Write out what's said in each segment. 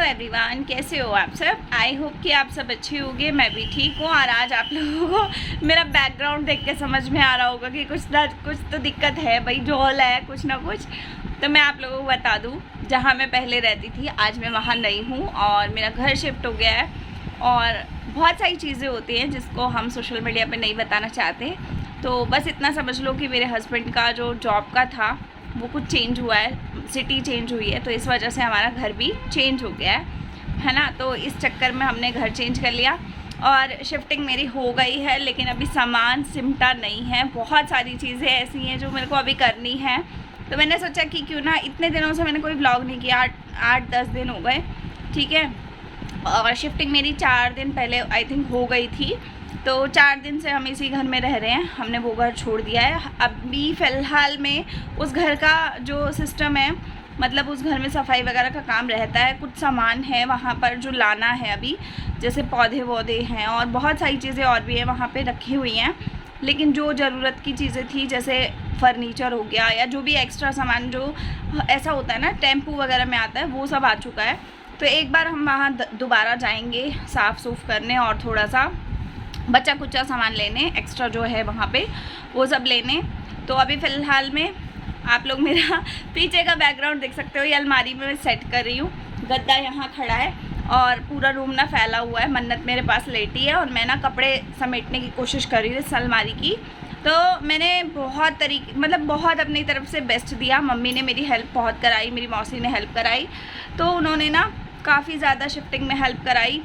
Everyone, कैसे हो आप सब। आई होप कि आप सब अच्छे होंगे। मैं भी ठीक हूँ। और आज आप लोगों को मेरा बैकग्राउंड देख के समझ में आ रहा होगा कि कुछ ना कुछ तो दिक्कत है भाई, झोल है कुछ ना कुछ। तो मैं आप लोगों को बता दूँ, जहाँ मैं पहले रहती थी आज मैं वहाँ नहीं हूँ और मेरा घर शिफ्ट हो गया है। और बहुत सारी चीज़ें होती हैं जिसको हम सोशल मीडिया पर नहीं बताना चाहते। तो बस इतना समझ लो कि मेरे हस्बैंड का जो जॉब का था वो कुछ चेंज हुआ है, सिटी चेंज हुई है, तो इस वजह से हमारा घर भी चेंज हो गया है ना। तो इस चक्कर में हमने घर चेंज कर लिया और शिफ्टिंग मेरी हो गई है, लेकिन अभी सामान सिमटा नहीं है। बहुत सारी चीज़ें ऐसी हैं जो मेरे को अभी करनी है। तो मैंने सोचा कि क्यों ना, इतने दिनों से मैंने कोई व्लॉग नहीं किया, 8-10 दिन हो गए, ठीक है। और शिफ्टिंग मेरी 4 दिन पहले आई थिंक हो गई थी। तो 4 दिन से हम इसी घर में रह रहे हैं। हमने वो घर छोड़ दिया है। अभी फ़िलहाल में उस घर का जो सिस्टम है, मतलब उस घर में सफाई वगैरह का काम रहता है। कुछ सामान है वहाँ पर जो लाना है अभी, जैसे पौधे वौधे हैं और बहुत सारी चीज़ें और भी हैं वहाँ पे रखी हुई हैं। लेकिन जो ज़रूरत की चीज़ें थी, जैसे फर्नीचर हो गया या जो भी एक्स्ट्रा सामान जो ऐसा होता है ना टेम्पू वगैरह में आता है, वो सब आ चुका है। तो एक बार हम वहाँ दोबारा जाएंगे साफ़ सूफ़ करने और थोड़ा सा बचा कुचा सामान लेने, एक्स्ट्रा जो है वहाँ पे वो सब लेने। तो अभी फ़िलहाल में आप लोग मेरा पीछे का बैकग्राउंड देख सकते हो। ये अलमारी में मैं सेट कर रही हूँ, गद्दा यहाँ खड़ा है और पूरा रूम ना फैला हुआ है। मन्नत मेरे पास लेटी है और मैं ना कपड़े समेटने की कोशिश कर रही हूँ इस अलमारी की। तो मैंने बहुत बहुत अपनी तरफ से बेस्ट दिया। मम्मी ने मेरी हेल्प बहुत कराई, मेरी मौसी ने हेल्प कराई, तो उन्होंने ना काफ़ी ज़्यादा शिफ्टिंग में हेल्प कराई।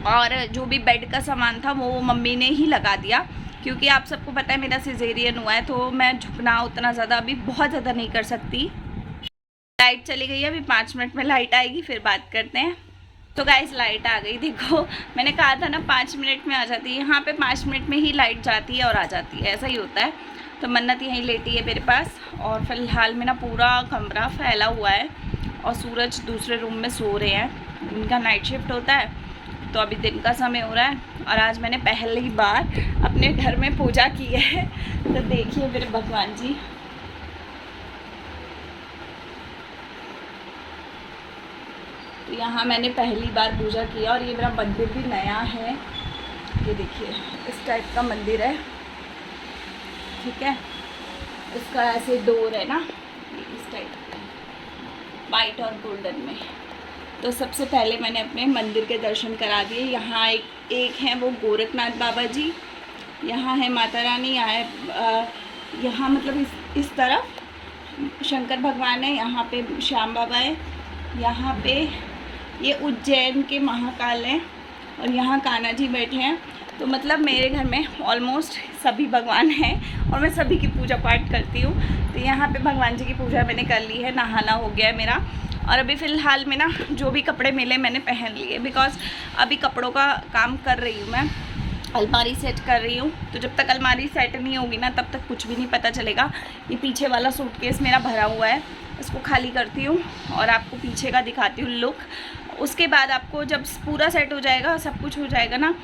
और जो भी बेड का सामान था वो मम्मी ने ही लगा दिया, क्योंकि आप सबको पता है मेरा सिजेरियन हुआ है, तो मैं झुकना उतना ज़्यादा अभी बहुत ज़्यादा नहीं कर सकती। लाइट चली गई है, अभी 5 मिनट में लाइट आएगी, फिर बात करते हैं। तो गाइस लाइट आ गई। देखो मैंने कहा था ना 5 मिनट में आ जाती है, यहाँ पे 5 मिनट में ही लाइट जाती है और आ जाती है, ऐसा ही होता है। तो मन्नत यहीं लेटी है मेरे पास और फिलहाल में ना पूरा कमरा फैला हुआ है और सूरज दूसरे रूम में सो रहे हैं। उनका नाइट शिफ्ट होता है, तो अभी दिन का समय हो रहा है। और आज मैंने पहली बार अपने घर में पूजा की है। तो देखिए मेरे भगवान जी, तो यहाँ मैंने पहली बार पूजा किया। और ये मेरा मंदिर भी नया है, ये देखिए इस टाइप का मंदिर है, ठीक है। इसका ऐसे डोर है ना इस टाइप का, वाइट और गोल्डन में। तो सबसे पहले मैंने अपने मंदिर के दर्शन करा दिए। यहाँ एक हैं वो गोरखनाथ बाबा जी, यहाँ है माता रानी, यहाँ मतलब इस तरफ शंकर भगवान है, यहाँ पे श्याम बाबा है, यहाँ पे ये उज्जैन के महाकाल हैं और यहाँ कान्हा जी बैठे हैं। तो मतलब मेरे घर में ऑलमोस्ट सभी भगवान हैं और मैं सभी की पूजा पाठ करती हूँ। तो यहाँ पे भगवान जी की पूजा मैंने कर ली है, नहाना हो गया है मेरा। और अभी फ़िलहाल में ना जो भी कपड़े मिले मैंने पहन लिए, बिकॉज़ अभी कपड़ों का काम कर रही हूँ मैं, अलमारी सेट कर रही हूँ। तो जब तक अलमारी सेट नहीं होगी ना तब तक कुछ भी नहीं पता चलेगा। ये पीछे वाला सूटकेस मेरा भरा हुआ है, इसको खाली करती हूँ और आपको पीछे का दिखाती हूँ लुक। उसके बाद आपको जब पूरा सेट हो जाएगा, सब कुछ हो जाएगा ना,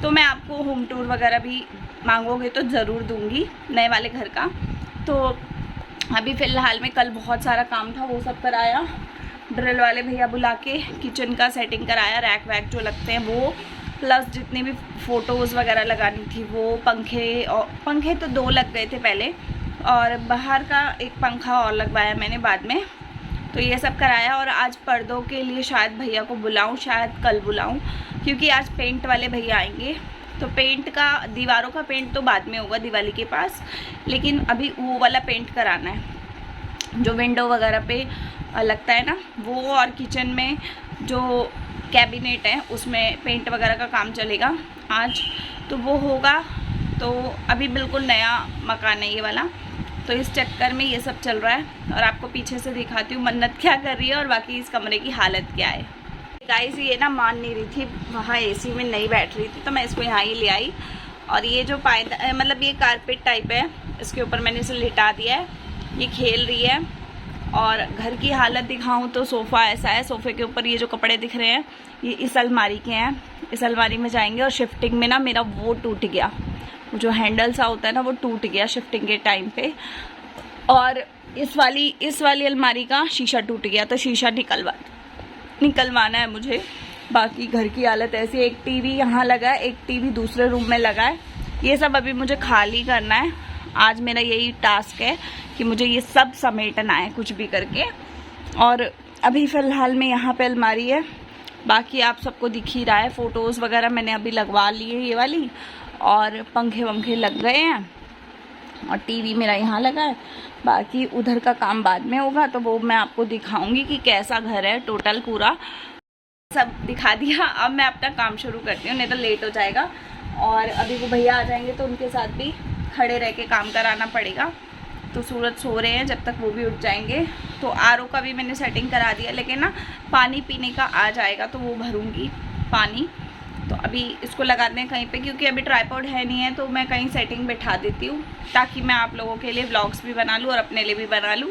तो मैं आपको होम टूर वगैरह भी मांगोगे तो ज़रूर दूँगी नए वाले घर का। तो अभी फ़िलहाल में कल बहुत सारा काम था, वो सब कराया, ड्रिल वाले भैया बुला के किचन का सेटिंग कराया, रैक वैक जो लगते हैं वो, प्लस जितनी भी फ़ोटोज़ वगैरह लगानी थी वो, पंखे तो 2 लग गए थे पहले, और बाहर का एक पंखा और लगवाया मैंने बाद में। तो ये सब कराया। और आज पर्दों के लिए शायद भैया को बुलाऊं, शायद कल बुलाऊं, क्योंकि आज पेंट वाले भैया आएंगे। तो पेंट का, दीवारों का पेंट तो बाद में होगा दिवाली के पास, लेकिन अभी वो वाला पेंट कराना है जो विंडो वगैरह पे लगता है ना वो, और किचन में जो कैबिनेट है उसमें पेंट वगैरह का काम चलेगा आज, तो वो होगा। तो अभी बिल्कुल नया मकान है ये वाला, तो इस चक्कर में ये सब चल रहा है। और आपको पीछे से दिखाती हूँ मन्नत क्या कर रही है और बाकी इस कमरे की हालत क्या है। गाइस ये ना मान नहीं रही थी, वहाँ एसी में नहीं बैठ रही थी, तो मैं इसको यहाँ ही ले आई। और ये जो मतलब ये कारपेट टाइप है, इसके ऊपर मैंने इसे लिटा दिया है, ये खेल रही है। और घर की हालत दिखाऊं तो सोफ़ा ऐसा है, सोफ़े के ऊपर ये जो कपड़े दिख रहे हैं ये इस अलमारी के हैं, इस अलमारी में जाएंगे। और शिफ्टिंग में ना मेरा वो टूट गया, जो हैंडल सा होता है ना वो टूट गया शिफ्टिंग के टाइम पे। और इस वाली अलमारी का शीशा टूट गया, तो शीशा निकलवाना है मुझे। बाकी घर की हालत ऐसी, एक टीवी यहाँ लगा है, एक टीवी दूसरे रूम में लगा है। ये सब अभी मुझे खाली करना है। आज मेरा यही टास्क है कि मुझे ये सब समेटना है कुछ भी करके। और अभी फ़िलहाल में यहाँ पे अलमारी है, बाकी आप सबको दिख ही रहा है। फ़ोटोज़ वगैरह मैंने अभी लगवा ली है ये वाली, और पंखे वंखे लग गए हैं, और टीवी मेरा यहाँ लगा है। बाकी उधर का काम बाद में होगा, तो वो मैं आपको दिखाऊंगी कि कैसा घर है टोटल पूरा। सब दिखा दिया, अब मैं अपना काम शुरू करती हूँ, नहीं तो लेट हो जाएगा। और अभी वो भैया आ जाएंगे तो उनके साथ भी खड़े रह के काम कराना पड़ेगा। तो सूरज सो रहे हैं, जब तक वो भी उठ जाएंगे। तो आरओ का भी मैंने सेटिंग करा दिया, लेकिन ना पानी पीने का आ जाएगा तो वो भरूंगी पानी। तो अभी इसको लगाते हैं कहीं पे, क्योंकि अभी ट्राइपॉड है नहीं है, तो मैं कहीं सेटिंग बैठा देती हूँ ताकि मैं आप लोगों के लिए व्लॉग्स भी बना लूँ और अपने लिए भी बना लूँ।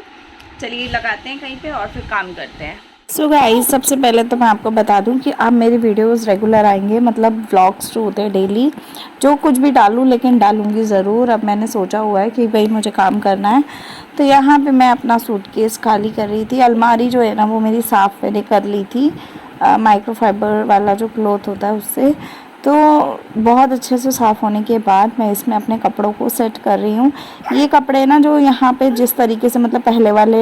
चलिए लगाते हैं कहीं पे और फिर काम करते हैं। सो गाइस, सबसे पहले तो मैं आपको बता दूं कि अब मेरी वीडियोस रेगुलर आएंगे, मतलब व्लॉग्स जो होते हैं डेली, जो कुछ भी डालूं लेकिन डालूंगी ज़रूर। अब मैंने सोचा हुआ है कि भाई मुझे काम करना है। तो यहाँ पे मैं अपना सूटकेस खाली कर रही थी। अलमारी जो है ना वो मेरी साफ़ मैंने कर ली थी, माइक्रोफाइबर वाला जो क्लॉथ होता है उससे। तो बहुत अच्छे से साफ़ होने के बाद मैं इसमें अपने कपड़ों को सेट कर रही हूँ। ये कपड़े ना जो यहाँ पे जिस तरीके से मतलब पहले वाले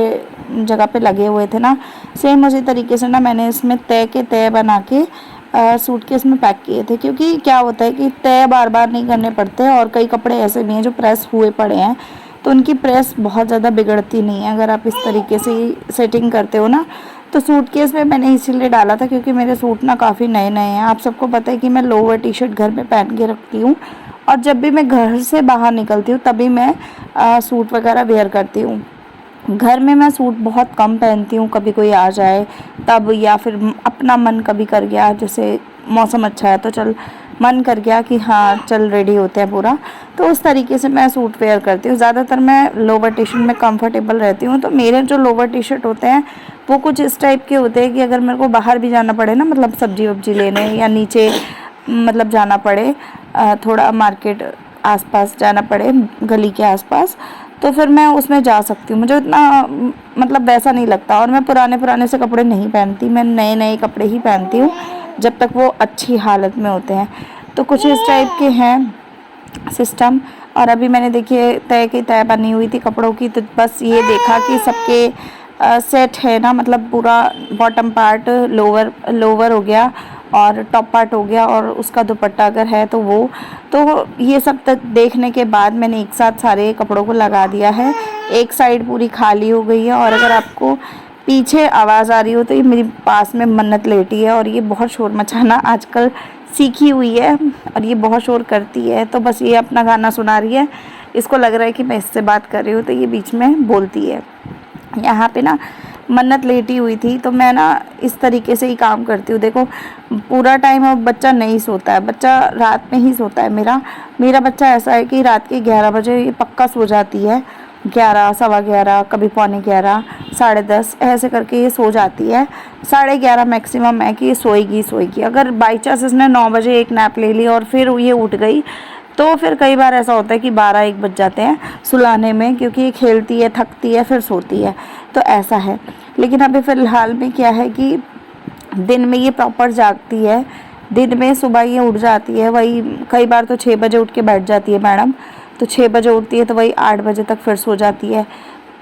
जगह पे लगे हुए थे ना, सेम उसी तरीके से ना मैंने इसमें तय के तय बना के सूटकेस में पैक किए थे। क्योंकि क्या होता है कि तय बार बार नहीं करने पड़ते, और कई कपड़े ऐसे भी हैं जो प्रेस हुए पड़े हैं, तो उनकी प्रेस बहुत ज़्यादा बिगड़ती नहीं है अगर आप इस तरीके से सेटिंग करते हो ना। तो सूटकेस में मैंने इसीलिए डाला था क्योंकि मेरे सूट ना काफ़ी नए नए हैं। आप सबको पता है कि मैं लोअर टी शर्ट घर में पहन के रखती हूँ, और जब भी मैं घर से बाहर निकलती हूँ तभी मैं सूट वगैरह वेयर करती हूँ। घर में मैं सूट बहुत कम पहनती हूँ, कभी कोई आ जाए तब, या फिर अपना मन कभी कर गया, जैसे मौसम अच्छा है तो चल मन कर गया कि हाँ चल रेडी होते हैं पूरा, तो उस तरीके से मैं सूट वेयर करती हूँ। ज़्यादातर मैं लोअर टी शर्ट में कंफर्टेबल रहती हूँ। तो मेरे जो लोअर टी शर्ट होते हैं वो कुछ इस टाइप के होते हैं कि अगर मेरे को बाहर भी जाना पड़े ना, मतलब सब्जी वब्जी लेने, या नीचे मतलब जाना पड़े, थोड़ा मार्केट आसपास जाना पड़े गली के आसपास, तो फिर मैं उसमें जा सकती हूँ। मुझे उतना मतलब वैसा नहीं लगता, और मैं पुराने से कपड़े नहीं पहनती, मैं नए नए कपड़े ही पहनती हूँ जब तक वो अच्छी हालत में होते हैं। तो कुछ इस टाइप के हैं सिस्टम। और अभी मैंने देखिए तय की तय बनी हुई थी कपड़ों की, तो बस ये देखा कि सबके सेट है ना, मतलब पूरा बॉटम पार्ट लोअर हो गया, और टॉप पार्ट हो गया, और उसका दुपट्टा अगर है तो वो, तो ये सब तक देखने के बाद मैंने एक साथ सारे कपड़ों को लगा दिया है। एक साइड पूरी खाली हो गई है। और अगर आपको पीछे आवाज़ आ रही हो तो ये मेरी पास में मन्नत लेटी है, और ये बहुत शोर मचाना आजकल सीखी हुई है, और ये बहुत शोर करती है। तो बस ये अपना गाना सुना रही है, इसको लग रहा है कि मैं इससे बात कर रही हूँ, तो ये बीच में बोलती है। यहाँ पे ना मन्नत लेटी हुई थी, तो मैं ना इस तरीके से ही काम करती हूँ। देखो पूरा टाइम अब बच्चा नहीं सोता है, बच्चा रात में ही सोता है। मेरा बच्चा ऐसा है कि रात के 11 बजे ये पक्का सो जाती है, 11, सवा 11, कभी पौने 11, 10:30 ऐसे करके ये सो जाती है। 11:30 मैक्सिमम है कि ये सोएगी। अगर बाई चांस इसने 9 बजे एक नैप ले ली और फिर ये उठ गई, तो फिर कई बार ऐसा होता है कि 12-1 बज जाते हैं सुलाने में, क्योंकि ये खेलती है, थकती है, फिर सोती है, तो ऐसा है। लेकिन अभी फ़िलहाल में क्या है कि दिन में ये प्रॉपर जागती है, दिन में सुबह ये उठ जाती है, वही कई बार तो 6 बजे उठ के बैठ जाती है मैडम, तो 6 बजे उठती है तो वही 8 बजे तक फिर सो जाती है,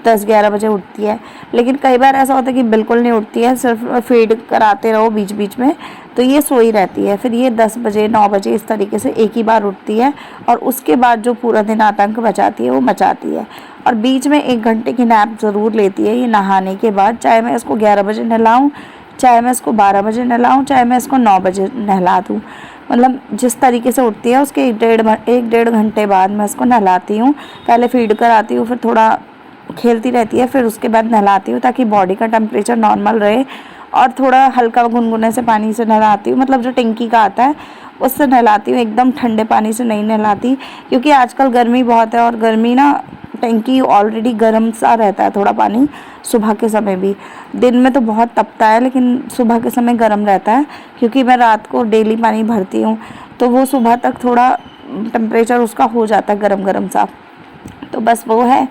10-11 बजे उठती है। लेकिन कई बार ऐसा होता है कि बिल्कुल नहीं उठती है, सिर्फ फीड कराते रहो बीच बीच में, तो ये सोई रहती है। फिर ये 10 बजे 9 बजे इस तरीके से एक ही बार उठती है, और उसके बाद जो पूरा दिन आतंक मचाती है वो मचाती है। और बीच में 1 घंटे की नैप ज़रूर लेती है ये नहाने के बाद, चाहे मैं इसको 11 बजे नहलाऊँ, चाहे मैं इसको 12 बजे नहलाऊँ, चाहे मैं इसको 9 बजे नहला दूँ। मतलब जिस तरीके से उठती है उसके 1-1.5 घंटे बाद मैं इसको नहलाती हूँ। पहले फीड कराती हूँ, फिर थोड़ा खेलती रहती है, फिर उसके बाद नहलाती हूँ ताकि बॉडी का टेम्परेचर नॉर्मल रहे, और थोड़ा हल्का गुनगुने से पानी से नहलाती हूँ, मतलब जो टंकी का आता है उससे नहलाती हूँ, एकदम ठंडे पानी से नहीं नहलाती, क्योंकि आजकल गर्मी बहुत है, और गर्मी ना टंकी ऑलरेडी गर्म सा रहता है थोड़ा पानी, सुबह के समय भी। दिन में तो बहुत तपता है, लेकिन सुबह के समय गर्म रहता है, क्योंकि मैं रात को डेली पानी भरती हूँ, तो वो सुबह तक थोड़ा टेम्परेचर उसका हो जाता है गर्म सा। तो बस वो है।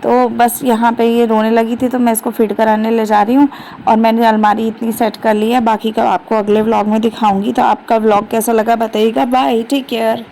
तो बस यहाँ पे ये रोने लगी थी तो मैं इसको फिट कराने ले जा रही हूँ। और मैंने अलमारी इतनी सेट कर ली है, बाकी का आपको अगले व्लॉग में दिखाऊंगी। तो आपका व्लॉग कैसा लगा बताइएगा। Bye, take care.